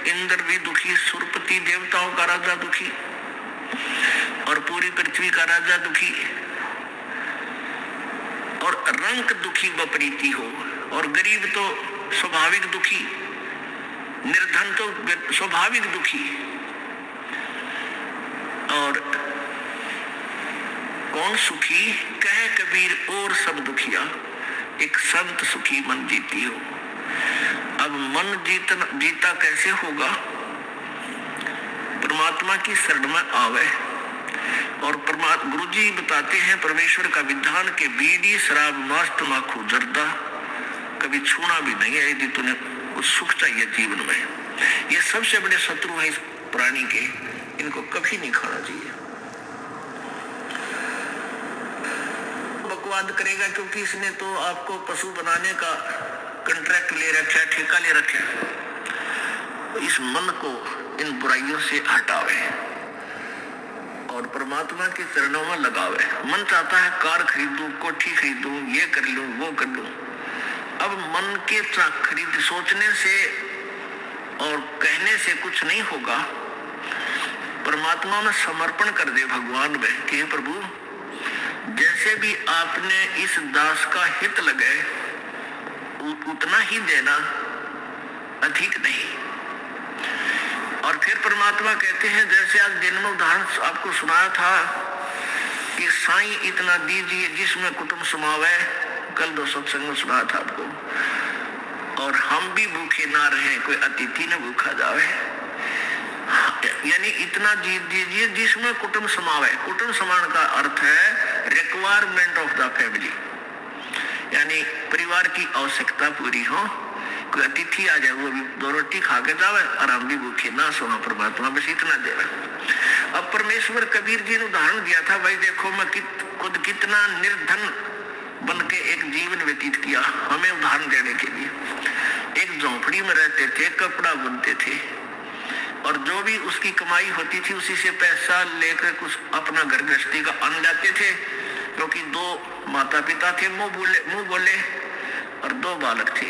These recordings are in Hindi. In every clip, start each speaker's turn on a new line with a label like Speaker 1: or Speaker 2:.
Speaker 1: इंद्र भी दुखी, सुरपति देवताओं का राजा दुखी, और पूरी पृथ्वी का राजा दुखी, और रंक दुखी बपरीति हो, और गरीब तो स्वाभाविक दुखी, निर्धन तो स्वाभाविक दुखी, और कौन सुखी कहे कबीर और सब दुखिया, एक संत सुखी मन जीती हो। अब मन जीता कैसे होगा? परमात्मा की शरण में आवे, और गुरु जी बताते हैं परमेश्वर का विधान के बीड़ी शराब मांस तमाकू जर्दा कभी छूना भी नहीं है, यदि तूने कुछ सुख चाहिए जीवन में। ये सबसे बड़े शत्रु हैं इस प्राणी के, इनको कभी नहीं खाना चाहिए। बकवाद करेगा क्योंकि इसने तो आपको पशु बनाने का कॉन्ट्रैक्ट ले रखा है, ठेका ले रखा है। इस मन को इन बुराइयों से हटावे और परमात्मा के चरणों में लगावे। मन चाहता है कार खरीदूं, कोठी खरीदूं, ये कर लूं, वो कर लूं। अब मन के खरीद सोचने से और कहने से कुछ नहीं होगा। परमात्मा में समर्पण कर दे भगवान में कि प्रभु जैसे भी आपने इस दास का हित लगे उतना ही देना, अधिक नहीं। और फिर परमात्मा कहते हैं, जैसे आज दिन में उदाहरण आपको सुनाया था कि साईं इतना दीजिए जिसमें कुटुंब समावे, कल दो सत्संग में सुनाया था आपको। और हम भी भूखे ना रहे, कोई अतिथि न भूखा जावे, यानी इतना जीत दीजिए जिसमें कुटुंब समावे। कुटुंब समान का अर्थ है रिक्वायरमेंट ऑफ द फैमिली, यानी परिवार की आवश्यकता पूरी हो। कोई अतिथि आ जाए वो भी दो रोटी खा के जावे और हम भी भूखे ना सोना, परमात्मा बस इतना देवे। अब परमेश्वर कबीर जी ने उदाहरण दिया था, भाई देखो मैं खुद कितना निर्धन बन के एक जीवन व्यतीत किया, हमें उदाहरण देने के लिए। एक झोंपड़ी में रहते थे, कपड़ा बुनते थे, और जो भी उसकी कमाई होती थी उसी से पैसा लेकर कुछ अपना घर गृहस्थी का अन्न लाते थे, क्योंकि दो माता पिता थे मुंह बोले और दो बालक थे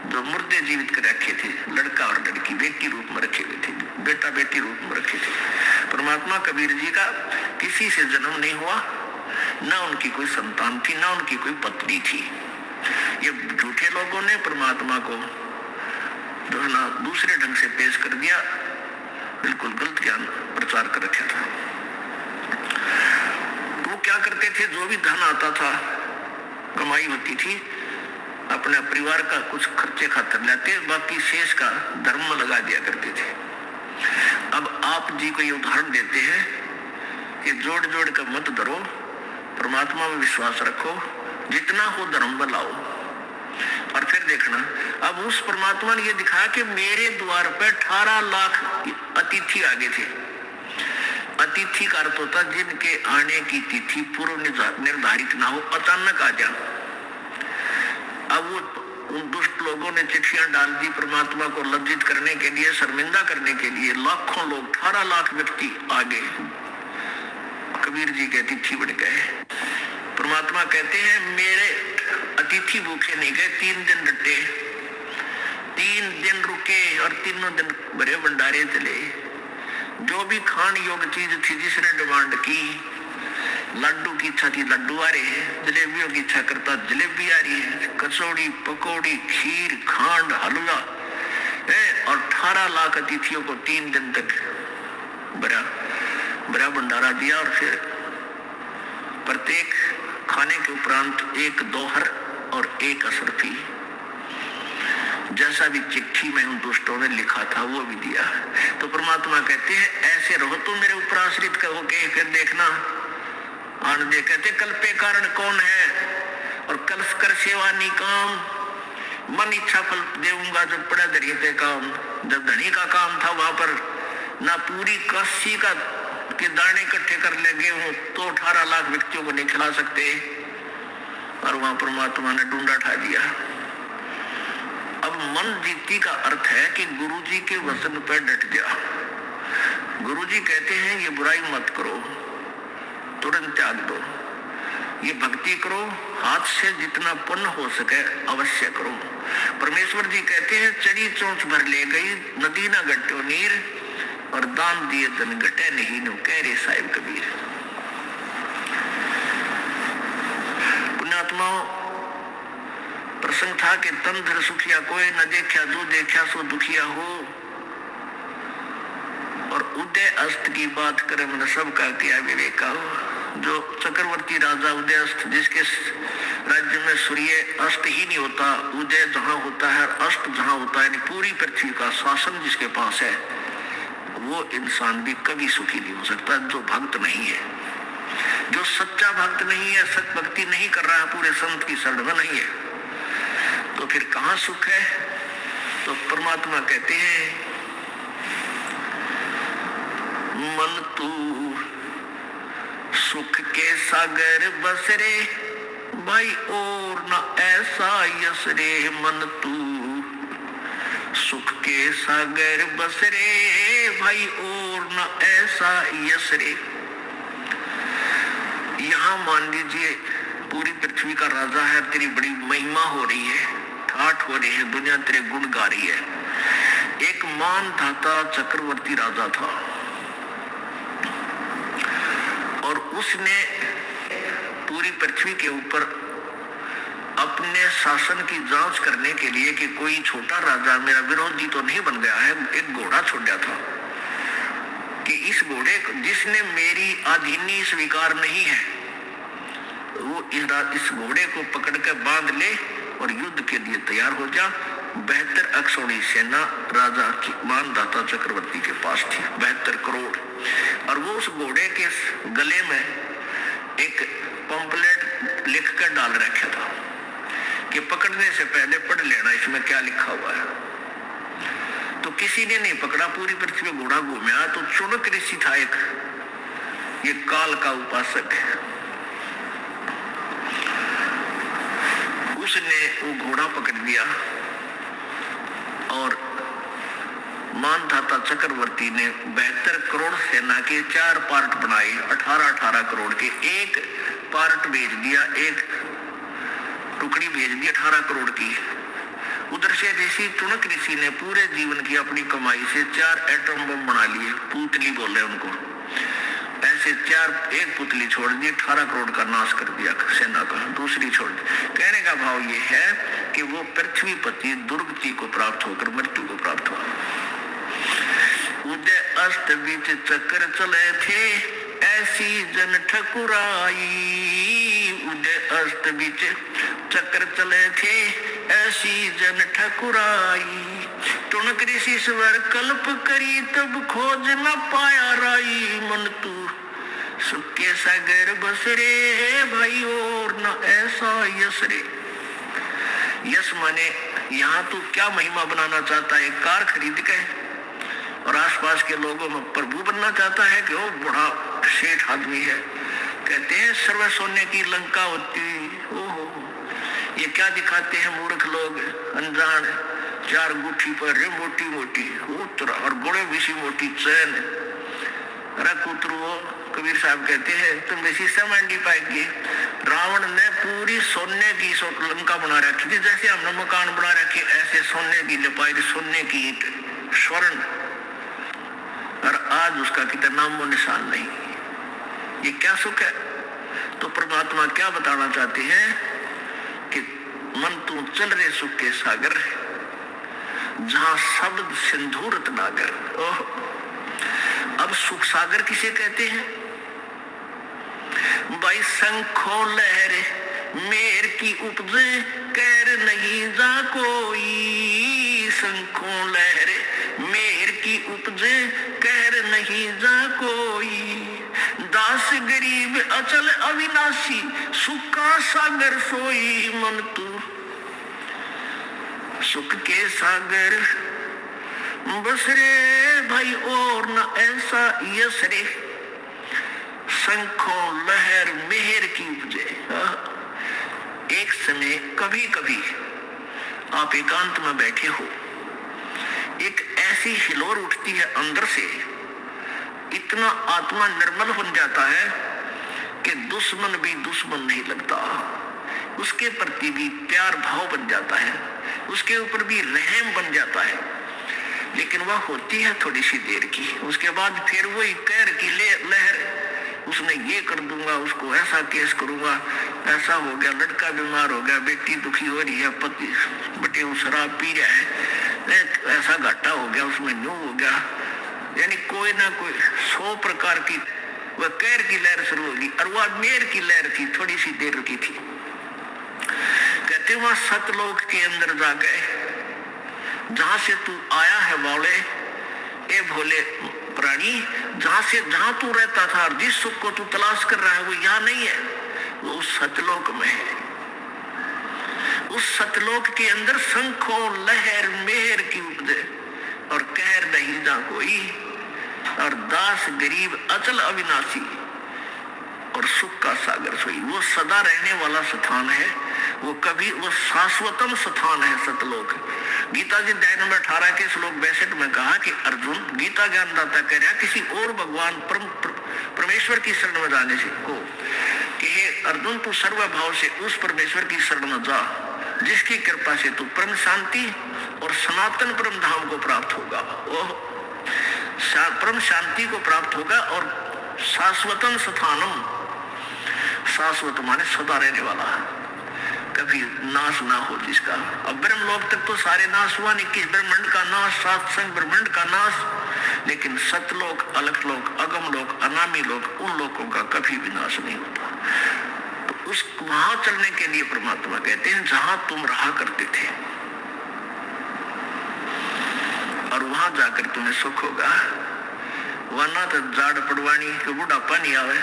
Speaker 1: जो मुर्दे जीवित कर रखे थे, लड़का और लड़की बेटी रूप में रखे हुए थे, बेटा बेटी रूप में रखे थे। परमात्मा कबीर जी का किसी से जन्म नहीं हुआ, ना उनकी कोई संतान थी, ना उनकी कोई पत्नी थी। ये झूठे लोगों ने परमात्मा को जो है ना दूसरे ढंग से पेश कर दिया, बिल्कुल गलत ज्ञान प्रचार कर रखा था। वो क्या करते थे, जो भी धन आता था, कमाई होती थी, अपने परिवार का कुछ खर्चे खातर लेते, बाकी शेष का धर्म में लगा दिया करते थे। अब आप जी को ये उदाहरण देते हैं कि जोड़ जोड़ कर मत डरो, परमात्मा में विश्वास रखो, जितना हो धर्म में लाओ। और फिर देखना, अब उस परमात्मा ने ये दिखाया कि मेरे द्वार पर 18 लाख अतिथि आ गए थे। अतिथि का अर्थ होता जिनके आने की तिथि पूर्व निर्धारित ना हो, अचानक आ जा। अब वो उन दुष्ट लोगों ने चिट्ठियां डाल दी परमात्मा को लज्जित करने के लिए, शर्मिंदा करने के लिए। लाखों लोग, 18 लाख व्यक्ति आ गए, कबीर जी के अतिथि बन गए। परमात्मा कहते हैं मेरे अतिथि भूखे नहीं गए, 3 दिन डटे, 3 दिन रुके और तीनों दिन बड़े भंडारे चले। जो भी खान योग्य चीज थी जिसने डिमांड की, लड्डू की इच्छा थी लड्डू आ रहे हैं, जलेबियों की इच्छा करता जलेबी आ रही है, कचौड़ी पकौड़ी खीर खांड हलवा है। और 18 लाख अतिथियों को 3 दिन तक बड़ा भंडारा दिया। और फिर प्रत्येक खाने के उपरांत एक दोहर और एक असरफी, जैसा भी चिट्ठी में उन दुष्टों ने लिखा था वो भी दिया। तो परमात्मा कहते हैं ऐसे रहो तुम मेरे ऊपर आश्रित कहोगे, फिर देखना आन दे। कहते कल्पे कारण कौन है और कल कर सेवा निकाम, मन इच्छा फल देऊंगा जब पड़ा दरिये पे काम। जब धनी का काम था वहां पर ना पूरी काशी का के दाने इकट्ठे कर लेंगे हूं तो 18 लाख व्यक्तियों को नहीं खिला सकते, और वहां परमात्मा ने डूंडा ठा दिया। अब मन जीती का अर्थ है कि गुरु जी के वचन पर डट गया। गुरु जी कहते हैं ये बुराई मत करो, तुरंत त्याग दो, ये भक्ति करो, हाथ से जितना पुण्य हो सके अवश्य करो। परमेश्वर जी कहते हैं चढ़ी चोंच भर ले गई नदी ना गट्टो नीर, और दान दिए धन घटे नहीं नो कह रे साहिब कबीर। पुण्यात्माओं, प्रसंग था कि तन धर सुखिया कोई न देखा, जो देखा सो दुखिया हो। और उदय अस्त की बात करें मन सबका क्या विवेका हो। जो चक्रवर्ती राजा उदय अस्त, जिसके राज्य में सूर्य अस्त ही नहीं होता, उदय जहां होता है अस्त जहां होता है, पूरी पृथ्वी का शासन जिसके पास है, वो इंसान भी कभी सुखी नहीं हो सकता जो भक्त नहीं है, जो सच्चा भक्त नहीं है, सत भक्ति नहीं कर रहा है, पूरे संत की शरण में नहीं है, तो फिर कहां सुख है। तो परमात्मा कहते हैं मन तू सुख के सागर बसरे भाई और न ऐसा यस रे। मन तू सुख के सागर बसरे भाई और न ऐसा यस रे। यहाँ मान लीजिए पूरी पृथ्वी का राजा है, तेरी बड़ी महिमा हो रही है, ठाठ हो रही है, दुनिया तेरे गुण गा रही है। एक मान धाता चक्रवर्ती राजा था और उसने पूरी पृथ्वी के ऊपर अपने शासन की जांच करने के लिए कि कोई छोटा राजा मेरा विरोधी तो नहीं बन गया है, एक घोड़ा छोड़ा था कि इस घोड़े जिसने मेरी अधीनी स्वीकार नहीं है वो इस घोड़े को पकड़ कर बांध ले और युद्ध के लिए तैयार हो जा। 72 अक्षौणी सेना राजा की मानदाता चक्रवर्ती के पास थी, 72 करोड़। और वो उस घोड़े के गले में एक पंपलेट लिख कर डाल रखा था कि पकड़ने से पहले पढ़ लेना इसमें क्या लिखा हुआ है। तो किसी ने नहीं पकड़ा, पूरी पृथ्वी में घोड़ा घूमया। तो चुनक ऋषि था एक, ये काल का उपासक, उसने वो घोड़ा पकड़ लिया और मानधाता चक्रवर्ती ने 72 करोड़ सेना के 4 पार्ट बनाए, 18-18 करोड़ के। एक पार्ट भेज दिया, एक टुकड़ी भेज दी 18 करोड़ की। उधर से ऋषि चुनक ऋषि ने पूरे जीवन की अपनी कमाई से 4 एटम बम बना लिए, पुतली बोले उनको, ऐसे 4, एक पुतली छोड़ दी, 18 करोड़ का नाश कर दिया सेना का, दूसरी छोड़ दी। कहने का भाव ये है कि वो पृथ्वीपति दुर्गति को प्राप्त होकर मृत्यु को प्राप्त हुआ। उदय अस्त बीच चक्र चले थे ऐसी जन ठकुराई। उदय अस्त बीच चक्र चले थे ऐसी जन ठकुराई। टुनक ऋषि स्वर कल्प करी तब खोज न पाया राई। मन तू सुख के सागर बसरे भाई और न ऐसा यस रे। यस माने यहाँ तू क्या महिमा बनाना चाहता है, कार खरीद के और आसपास के लोगों में प्रभु बनना चाहता है कि वो बड़ा सेठ आदमी है। कहते हैं सर्व सोने की लंका होती। ओहो, ये क्या दिखाते हैं मूर्ख लोग, अनजान। 4 गुठी पर रे मोटी मोटी उतर और बड़े विशी मोटी चैन रख उतरो। कबीर साहब कहते हैं तुम बेसी समांडी पाएंगे। रावण ने पूरी सोने की लंका बना रखी थी, जैसे हमने मकान बना रखे ऐसे सोने की लिपाई, सोने की ईंट, स्वर्ण, और आज उसका कितना नामो निशान नहीं। ये क्या सुख है। तो परमात्मा क्या बताना चाहते हैं कि मन तू चल रहे सुख के सागर, जहां शब्द सिंधु रत्नागर। ओह, अब सुख सागर किसे कहते हैं भाई? शंखों लहरे मेर की उपजे कैर नहीं जा कोई। शंखों लहरे मेर की उपजे कैर नहीं जा कोई। दास गरीब अचल अविनाशी सुख का सागर सोई। मन तू सुख के सागर बसरे भाई और न ऐसा यस रे। शंखों लहर मेहर की उपजे। एक समय कभी कभी आप एकांत में बैठे हो, एक ऐसी हिलोर उठती है अंदर से, इतना आत्मा निर्मल बन जाता है कि दुश्मन भी दुश्मन नहीं लगता। उसके प्रति भी प्यार भाव बन जाता है, उसके ऊपर भी रहम बन जाता है। लेकिन वह होती है थोड़ी सी देर की, उसके बाद फिर वही कहर की लहर, उसने ये कर दूंगा, उसको ऐसा केस करूंगा, ऐसा हो गया, लड़का बीमार हो गया, बेटी दुखी हो रही है, पति बटे वो शराब पी रहा है, ऐसा घाटा हो गया, उसमें न्यू हो गया। यानी कोई ना कोई 100 प्रकार की वह कहर की लहर शुरू होगी। और वह मेर की लहर थी, थोड़ी सी देर रुकी थी। कहते वहां सतलोक के अंदर जा गए, जहां से तू आया है बावले, ए भोले प्राणी, जहां तू रहता था और जिस सुख को तू तलाश कर रहा है वो यहाँ नहीं है, वो उस सतलोक में है। उस सतलोक के अंदर शंखों लहर मेहर की उपजे और कहर नहीं जा कोई, और दास गरीब अचल अविनाशी और सुख का सागर सोई। वो सदा रहने वाला स्थान है, वो कभी, वो शाश्वतम स्थान है सतलोक। गीता जी अध्याय नंबर 18 के श्लोक 62 में कहा कि अर्जुन, गीता ज्ञानदाता कह रहा किसी और भगवान परमेश्वर की शरण में जाने से को कि हे अर्जुन, तू सर्वभाव से उस परमेश्वर की शरण में जा जिसकी कृपा से तू परम शांति और सनातन परम धाम को प्राप्त होगा। वो परम शांति को प्राप्त होगा और शाश्वतम स्थानम, शाश्वत माने सदा रहने वाला, कभी नाश ना हो जिसका। अब ब्रह्मलोक तक तो सारे नाश हुआ, 21 ब्रह्मांड का नाश, 7 संग ब्रह्मांड का नाश, लेकिन सतलोक, अलखलोक, अगम लोक, अनामी लोक, उन लोकों का कभी भी नाश नहीं होता। तो उस वहां चलने के लिए परमात्मा कहते हैं जहां तुम रहा करते थे, और वहां जाकर तुम्हें सुख होगा। वरना तो जाड़ पड़वानी के बुढ़ापा नहीं आवे,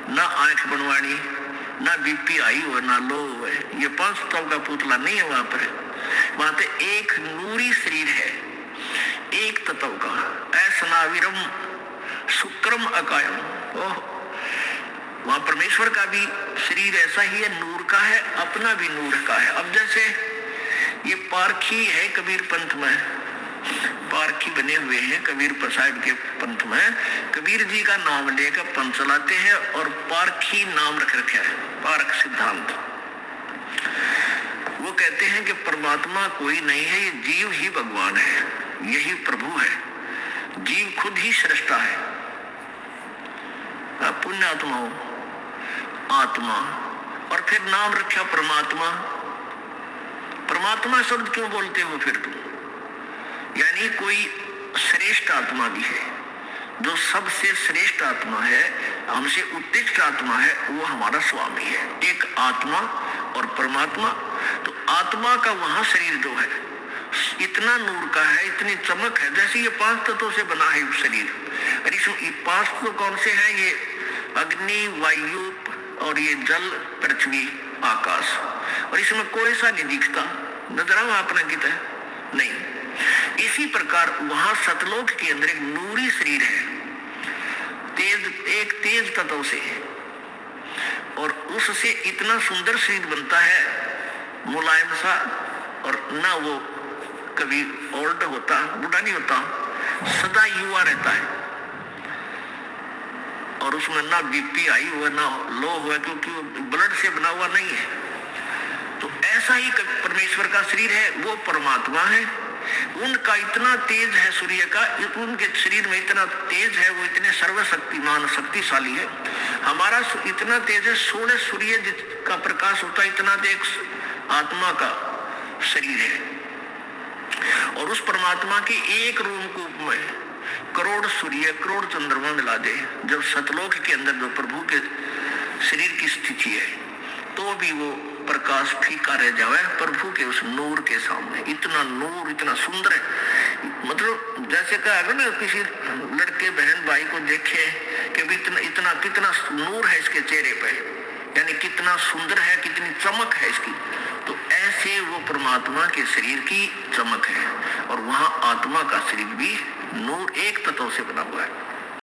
Speaker 1: ना आंख बनवानी, ना बीपी आई हो, ना लो हो। ये 5 तत्व का पुतला नहीं है वहां पर। वहां पे एक नूरी शरीर है, एक तत्व का, ऐसनाविरम शुक्रम अकायम। वहां परमेश्वर का भी शरीर ऐसा ही है, नूर का है, अपना भी नूर का है। अब जैसे ये पारखी है कबीर पंथ में, पारखी बने हुए हैं कबीर प्रसाद के पंथ में, कबीर जी का नाम लेकर पंथ चलाते हैं और पारखी नाम रख रखा है, पारख सिद्धांत। वो कहते हैं कि परमात्मा कोई नहीं है, ये जीव ही भगवान है, यही प्रभु है, जीव खुद ही सृष्टा है। पुण्यात्मा हो, आत्मा, और फिर नाम रखा परमात्मा। परमात्मा शब्द क्यों बोलते हो फिर तुम? यानी कोई श्रेष्ठ आत्मा भी है, जो सबसे श्रेष्ठ आत्मा है, हमसे उत्कृष्ट आत्मा है, वो हमारा स्वामी है। एक आत्मा और परमात्मा। तो आत्मा का वहां शरीर जो है इतना नूर का है, इतनी चमक है, जैसे ये 5 तत्वों से बना है शरीर। और इसमें 5 तत्व कौन से हैं? ये अग्नि, वायु और ये जल, पृथ्वी, आकाश। और इसमें कोई सा नहीं दिखता, नजर आ आपने कितना नहीं। इसी प्रकार वहां सतलोक के अंदर एक नूरी शरीर है, एक तेज तत्व से, और उससे इतना सुंदर शरीर बनता है, मुलायम सा, और ना वो कभी ओल्ड होता, बूढ़ा नहीं होता, सदा युवा रहता है। और उसमें ना बीपी आई हुआ ना लो हुआ, क्योंकि वो ब्लड से बना हुआ नहीं है। तो ऐसा ही परमेश्वर का शरीर है, वो परमात्मा है। उनका इतना तेज है सूर्य का, उनके शरीर में इतना तेज है, वो इतने सर्वशक्तिमान शक्तिशाली है। हमारा इतना तेज है, 16 सूर्य का प्रकाश होता है, इतना तेज आत्मा का शरीर है। और उस परमात्मा के एक रोमकूप में करोड़ सूर्य, करोड़ चंद्रमा मिला दे, जब सतलोक के अंदर जो प्रभु के शरीर की स्थिति है, तो भी वो प्रकाश फीका रह जाए प्रभु के उस नूर के सामने। इतना नूर, इतना सुंदर है। मतलब जैसे कहा ना, किसी लड़के बहन भाई को देखे कि इतना कितना नूर है इसके चेहरे पे, यानी कितना सुंदर है, कितनी चमक है इसकी। तो ऐसे वो परमात्मा के शरीर की चमक है। और वहां आत्मा का शरीर भी नूर, एक तत्व से बना हुआ है।